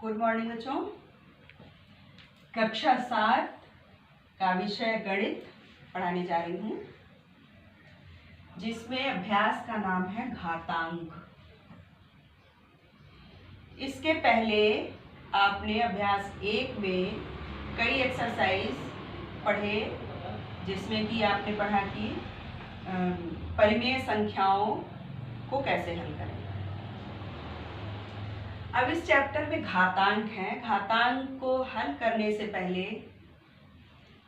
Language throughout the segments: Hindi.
गुड मॉर्निंग बच्चों। कक्षा 7 का विषय गणित पढ़ाने जा रही हूँ, जिसमें अभ्यास का नाम है घातांक। इसके पहले आपने अभ्यास 1 में कई एक्सरसाइज पढ़े, जिसमें कि आपने पढ़ा कि परिमेय संख्याओं को कैसे हल करें। अब इस चैप्टर में घातांक है। घातांक को हल करने से पहले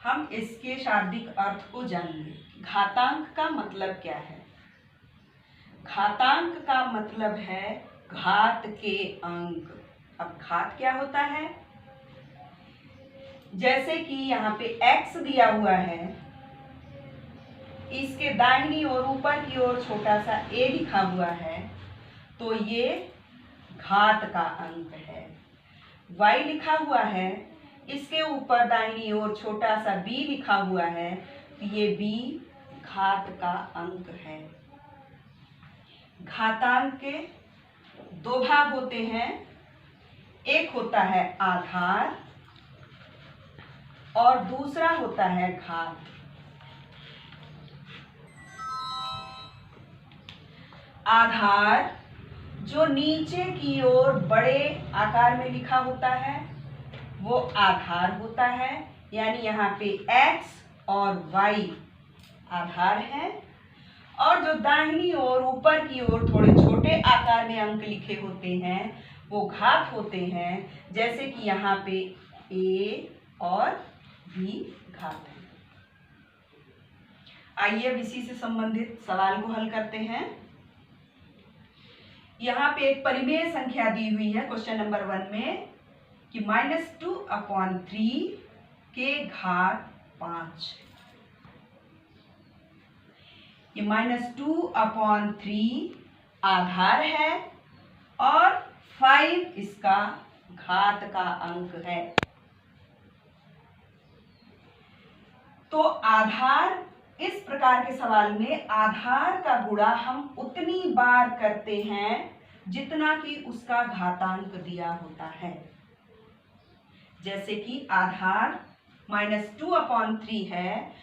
हम इसके शाब्दिक अर्थ को जानेंगे। घातांक का मतलब क्या है? घातांक का मतलब है घात के अंक। अब घात क्या होता है? जैसे कि यहाँ पे x दिया हुआ है, इसके दाहिनी ओर ऊपर की ओर छोटा सा a लिखा हुआ है, तो ये घात का अंक है। y लिखा हुआ है, इसके ऊपर दाहिनी ओर छोटा सा b लिखा हुआ है, तो ये b घात का अंक है। घातांक के दो भाग होते हैं, एक होता है आधार और दूसरा होता है घात। आधार जो नीचे की ओर बड़े आकार में लिखा होता है वो आधार होता है, यानी यहाँ पे x और y आधार है, और जो दाहिनी ओर ऊपर की ओर थोड़े छोटे आकार में अंक लिखे होते हैं वो घात होते हैं, जैसे कि यहाँ पे a और b घात है। आइए अब इसी से संबंधित सवाल को हल करते हैं। यहाँ पे एक परिमेय संख्या दी हुई है क्वेश्चन नंबर 1 में कि -2/3 के घात 5। ये -2/3 आधार है और 5 इसका घात का अंक है। तो आधार, इस प्रकार के सवाल में आधार का गुणा हम उतनी बार करते हैं जितना कि उसका घातांक दिया होता है। जैसे कि आधार -2/3 है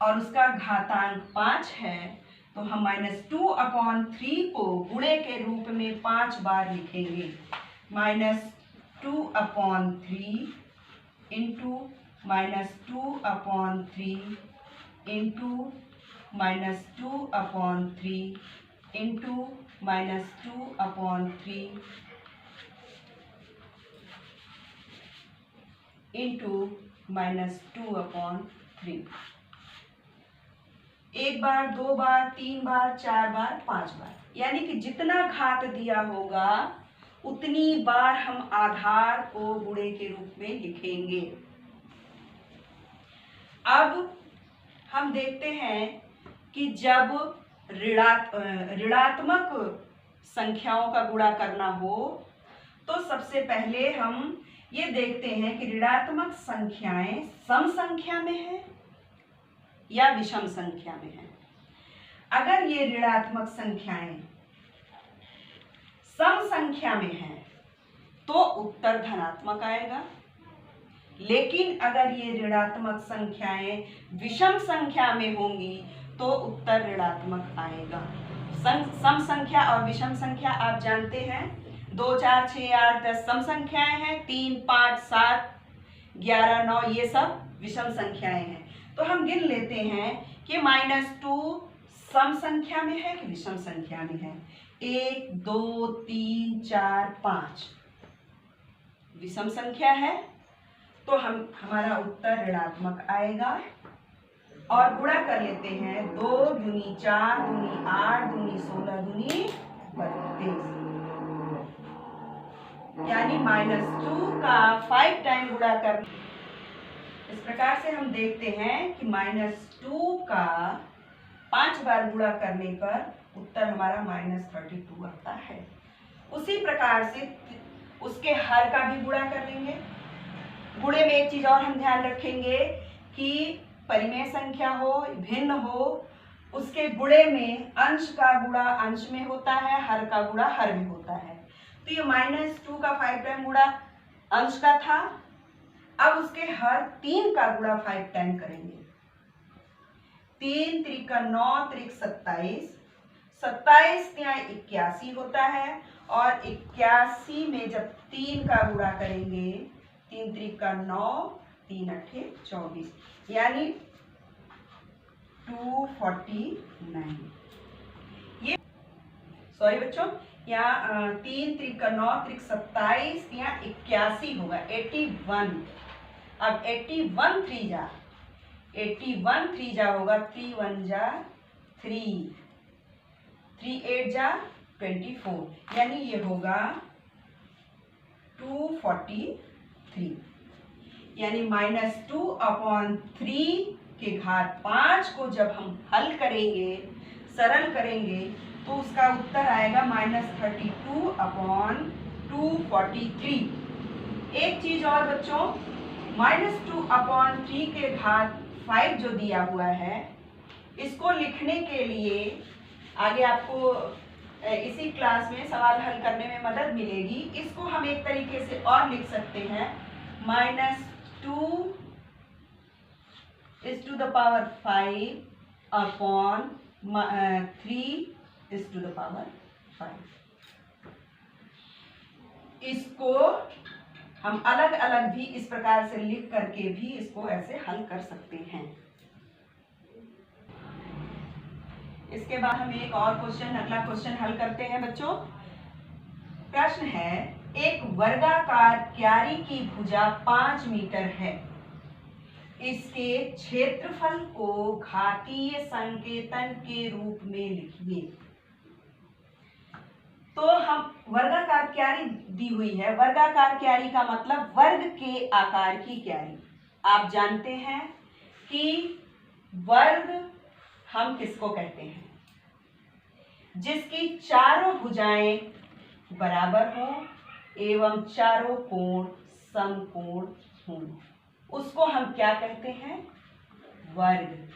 और उसका घातांक 5 है, तो हम -2/3 को गुणे के रूप में 5 बार लिखेंगे। -2/3 इंटू -2/3 इंटू -2/3 इंटू -2/3 इंटू -2/3। एक बार, दो बार, 3 बार, 4 बार, 5 बार, यानी कि जितना घात दिया होगा उतनी बार हम आधार को गुणे के रूप में लिखेंगे। अब हम देखते हैं कि जब ऋणात्मक संख्याओं का गुणा करना हो तो सबसे पहले हम ये देखते हैं कि ऋणात्मक संख्याएं सम संख्या में है या विषम संख्या में है। अगर ये ऋणात्मक संख्याएं सम संख्या में है तो उत्तर धनात्मक आएगा, लेकिन अगर ये ऋणात्मक संख्याएं विषम संख्या में होंगी तो उत्तर ऋणात्मक आएगा। सम संख्या और विषम संख्या आप जानते हैं, 2, 4, 6, 8, 10 सम संख्याएं हैं, 3, 5, 7, 11, 9 ये सब विषम संख्याएं हैं। तो हम गिन लेते हैं कि -2 सम संख्या में है कि विषम संख्या में है। 1, 2, 3, 4, 5 विषम संख्या है, तो हमारा उत्तर ऋणात्मक आएगा। और गुणा कर लेते हैं, 2 दूनी 4 दूनी 8 दूनी 16 दूनी 32, यानी -2 का 5 टाइम गुणा कर। इस प्रकार से हम देखते हैं कि -2 का 5 बार गुणा करने पर उत्तर हमारा -32 आता है। उसी प्रकार से उसके हर का भी गुणा कर लेंगे। गुणे में एक चीज और हम ध्यान रखेंगे कि परिमेय संख्या हो, भिन्न हो, उसके गुणे में अंश का गुणा अंश में होता है, हर का गुणा हर में होता है। तो ये -2 का 5 टाइम गुणा अंश का था। अब उसके हर 3 का गुणा 5 टाइम करेंगे। 3 त्रिका 9 त्रिक 27, 27 ત્યાં 81 होता है और 81 में जब 3 का गुणा करेंगे, 3 त्रिका 9, 3 अठे 24, यानी 249। ये सॉरी बच्चों, यहाँ 3 त्रिका 9 त्रिक 27, यहाँ 81 होगा 81। अब 81 3 जा 81 3 जा होगा, 3 1 जा 3, 3 8 जा 24, यानी ये होगा 243, यानी -2/3 के घात 5 को जब हम हल करेंगे, सरल करेंगे, तो उसका उत्तर आएगा -32/243। एक चीज और बच्चों, -2/3 के घात 5 जो दिया हुआ है, इसको लिखने के लिए आगे आपको इसी क्लास में सवाल हल करने में मदद मिलेगी। इसको हम एक तरीके से और लिख सकते हैं, -2 ⁵ 3 ⁵ 5। इसको हम अलग अलग भी इस प्रकार से लिख करके भी इसको ऐसे हल कर सकते हैं। इसके बाद हम एक और क्वेश्चन, अगला क्वेश्चन हल करते हैं बच्चों। प्रश्न है, एक वर्गाकार क्यारी की भुजा 5 मीटर है, इसके क्षेत्रफल को घातीय संकेतन के रूप में लिखिए। तो हम वर्गाकार क्यारी दी हुई है। वर्गाकार क्यारी का मतलब वर्ग के आकार की क्यारी। आप जानते हैं कि वर्ग हम किसको कहते हैं? जिसकी चारों भुजाएं बराबर हो एवं चारों कोण समकोण हों, उसको हम क्या कहते हैं? वर्ग।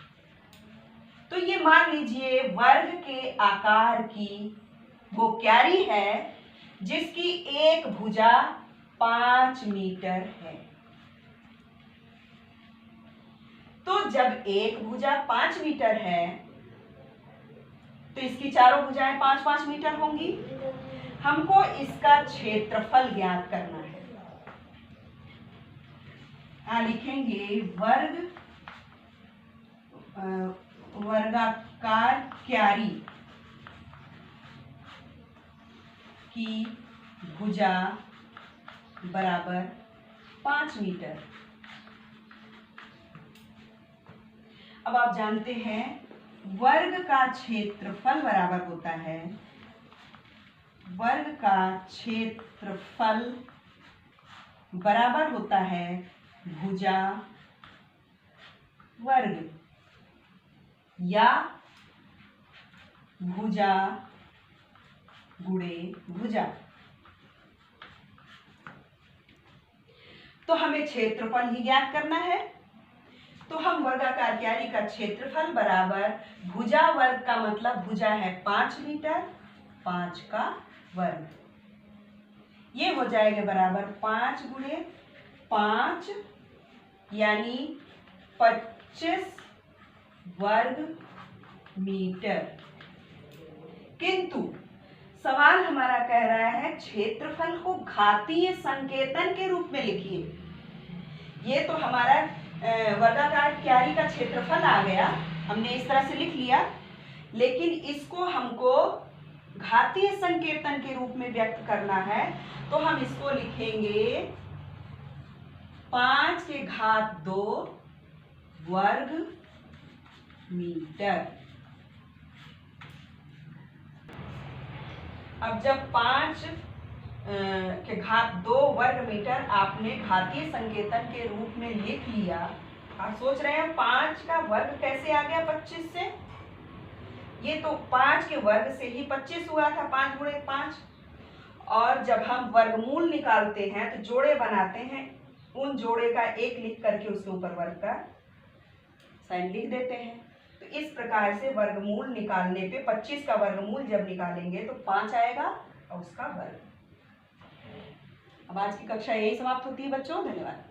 तो ये मान लीजिए वर्ग के आकार की वो क्यारी है जिसकी एक भुजा 5 मीटर है। तो जब एक भुजा 5 मीटर है तो इसकी चारों भुजाएं 5-5 मीटर होंगी। हमको इसका क्षेत्रफल ज्ञात करना है। यहाँ लिखेंगे वर्गाकार क्यारी की भुजा बराबर 5 मीटर। अब आप जानते हैं वर्ग का क्षेत्रफल बराबर होता है, वर्ग का क्षेत्रफल बराबर होता है भुजा वर्ग या भुजा गुणे भुजा। तो हमें क्षेत्रफल ही ज्ञात करना है। तो हम वर्गाकार क्यारी का क्षेत्रफल बराबर भुजा वर्ग का मतलब भुजा है 5 मीटर, 5 का वर्ग, ये हो जाएगा बराबर 5 गुणे 5 यानी 25 वर्ग मीटर। किंतु सवाल हमारा कह रहा है क्षेत्रफल को घातीय संकेतन के रूप में लिखिए। ये तो हमारा वर्गाकार क्यारी का क्षेत्रफल आ गया, हमने इस तरह से लिख लिया, लेकिन इसको हमको घातीय संकेतन के रूप में व्यक्त करना है। तो हम इसको लिखेंगे 5 के घात 2 वर्ग मीटर। अब जब 5 के घात 2 वर्ग मीटर आपने घातीय संकेतन के रूप में लिख लिया, आप सोच रहे हैं 5 का वर्ग कैसे आ गया 25 से? ये तो 5 के वर्ग से ही 25 हुआ था, 5 गुणे 5। और जब हम वर्गमूल निकालते हैं तो जोड़े बनाते हैं, उन जोड़े का 1 लिख करके उसके ऊपर वर्ग का साइन लिख देते हैं। तो इस प्रकार से वर्गमूल निकालने पे 25 का वर्गमूल जब निकालेंगे तो 5 आएगा और उसका वर्ग। अब आज की कक्षा यही समाप्त होती है बच्चों, धन्यवाद।